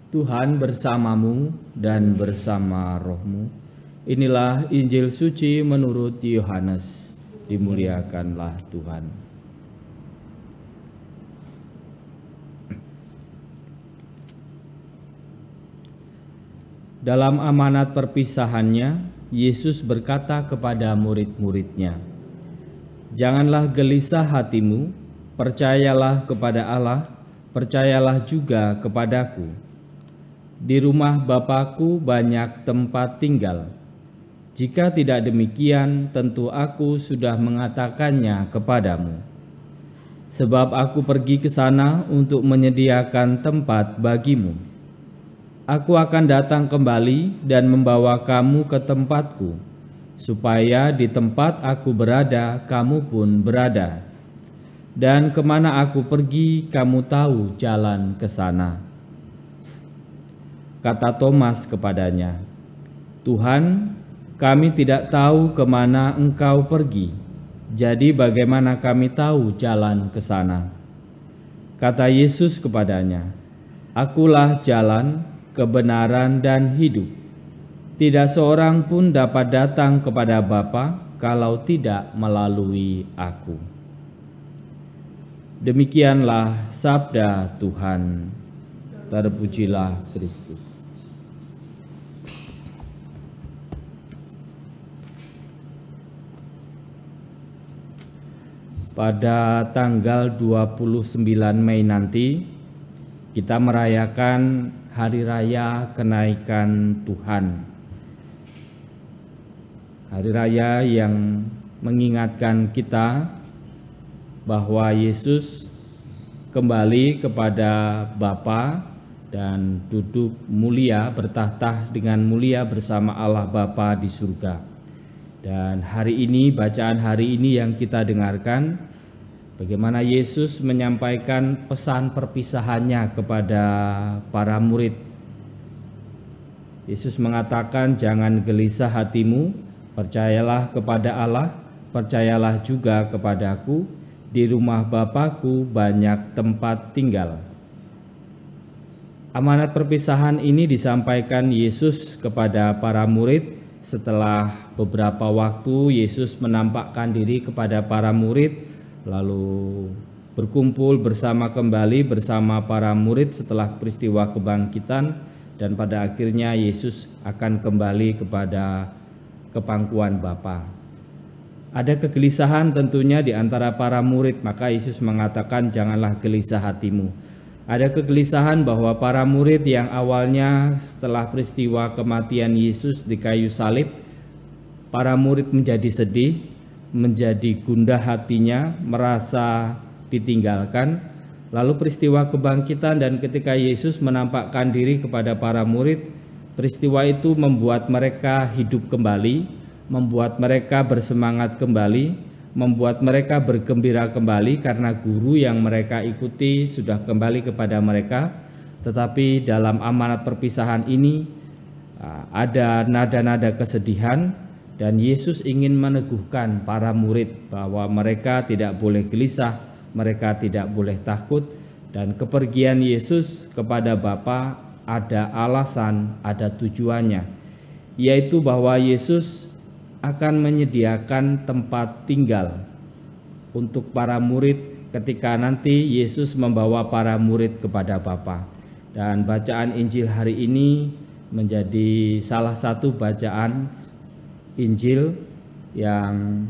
Tuhan bersamamu dan bersama rohmu. Inilah Injil suci menurut Yohanes. Dimuliakanlah Tuhan. Dalam amanat perpisahannya, Yesus berkata kepada murid-muridnya, "Janganlah gelisah hatimu, percayalah kepada Allah, percayalah juga kepadaku. Di rumah Bapa-Ku banyak tempat tinggal. Jika tidak demikian, tentu Aku sudah mengatakannya kepadamu. Sebab Aku pergi ke sana untuk menyediakan tempat bagimu. Aku akan datang kembali dan membawa kamu ke tempatku, supaya di tempat Aku berada, kamu pun berada. Dan kemana Aku pergi, kamu tahu jalan ke sana." Kata Thomas kepadanya, "Tuhan, kami tidak tahu kemana Engkau pergi, jadi bagaimana kami tahu jalan ke sana?" Kata Yesus kepadanya, "Akulah jalan, kebenaran, dan hidup. Tidak seorang pun dapat datang kepada Bapa kalau tidak melalui Aku." Demikianlah sabda Tuhan. Terpujilah Kristus. Pada tanggal 29 Mei nanti kita merayakan Hari Raya Kenaikan Tuhan. Hari Raya yang mengingatkan kita bahwa Yesus kembali kepada Bapa dan duduk mulia, bertahta dengan mulia bersama Allah Bapa di surga. Dan hari ini, bacaan hari ini yang kita dengarkan, bagaimana Yesus menyampaikan pesan perpisahannya kepada para murid. Yesus mengatakan, "Jangan gelisah hatimu, percayalah kepada Allah, percayalah juga kepadaku. Di rumah Bapa-Ku banyak tempat tinggal." Amanat perpisahan ini disampaikan Yesus kepada para murid setelah beberapa waktu Yesus menampakkan diri kepada para murid, lalu berkumpul bersama kembali bersama para murid setelah peristiwa kebangkitan, dan pada akhirnya Yesus akan kembali kepada kepangkuan Bapa. Ada kegelisahan tentunya di antara para murid, maka Yesus mengatakan, "Janganlah gelisah hatimu." Ada kegelisahan bahwa para murid yang awalnya setelah peristiwa kematian Yesus di kayu salib, para murid menjadi sedih, menjadi gundah hatinya, merasa ditinggalkan. Lalu peristiwa kebangkitan dan ketika Yesus menampakkan diri kepada para murid, peristiwa itu membuat mereka hidup kembali, membuat mereka bersemangat kembali, membuat mereka bergembira kembali karena guru yang mereka ikuti sudah kembali kepada mereka. Tetapi dalam amanat perpisahan ini ada nada-nada kesedihan, dan Yesus ingin meneguhkan para murid bahwa mereka tidak boleh gelisah, mereka tidak boleh takut, dan kepergian Yesus kepada Bapa ada alasan, ada tujuannya, yaitu bahwa Yesus akan menyediakan tempat tinggal untuk para murid ketika nanti Yesus membawa para murid kepada Bapa. Dan bacaan Injil hari ini menjadi salah satu bacaan Injil yang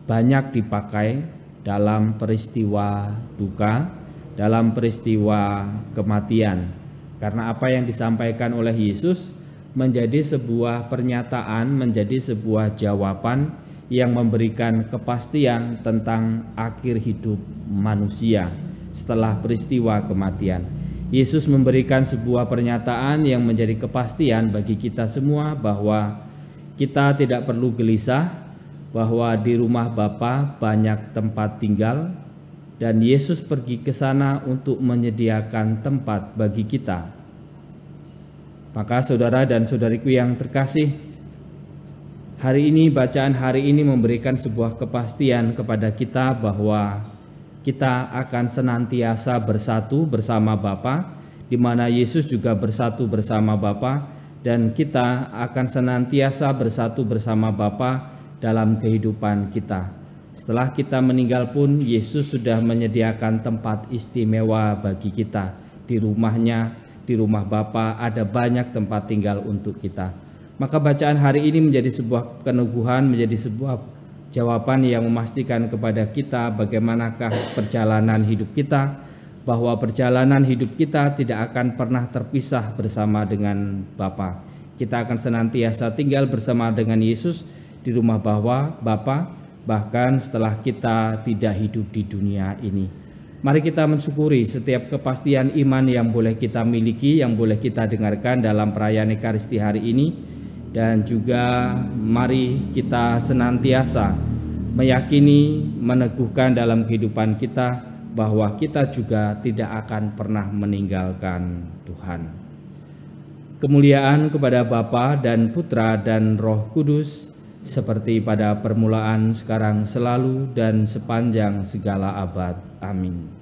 banyak dipakai dalam peristiwa duka, dalam peristiwa kematian. Karena apa yang disampaikan oleh Yesus menjadi sebuah pernyataan, menjadi sebuah jawaban yang memberikan kepastian tentang akhir hidup manusia setelah peristiwa kematian. Yesus memberikan sebuah pernyataan yang menjadi kepastian bagi kita semua bahwa kita tidak perlu gelisah, bahwa di rumah Bapa banyak tempat tinggal, dan Yesus pergi ke sana untuk menyediakan tempat bagi kita. Maka saudara dan saudariku yang terkasih, hari ini, bacaan hari ini memberikan sebuah kepastian kepada kita bahwa kita akan senantiasa bersatu bersama Bapa di mana Yesus juga bersatu bersama Bapa, dan kita akan senantiasa bersatu bersama Bapa dalam kehidupan kita. Setelah kita meninggal pun, Yesus sudah menyediakan tempat istimewa bagi kita. Di rumahnya, di rumah Bapa ada banyak tempat tinggal untuk kita. Maka bacaan hari ini menjadi sebuah peneguhan, menjadi sebuah jawaban yang memastikan kepada kita bagaimanakah perjalanan hidup kita, bahwa perjalanan hidup kita tidak akan pernah terpisah bersama dengan Bapa. Kita akan senantiasa tinggal bersama dengan Yesus di rumah Bapa, bahkan setelah kita tidak hidup di dunia ini. Mari kita mensyukuri setiap kepastian iman yang boleh kita miliki, yang boleh kita dengarkan dalam perayaan Ekaristi hari ini, dan juga mari kita senantiasa meyakini, meneguhkan dalam kehidupan kita bahwa kita juga tidak akan pernah meninggalkan Tuhan. Kemuliaan kepada Bapa dan Putra dan Roh Kudus, seperti pada permulaan, sekarang, selalu, dan sepanjang segala abad. Amin.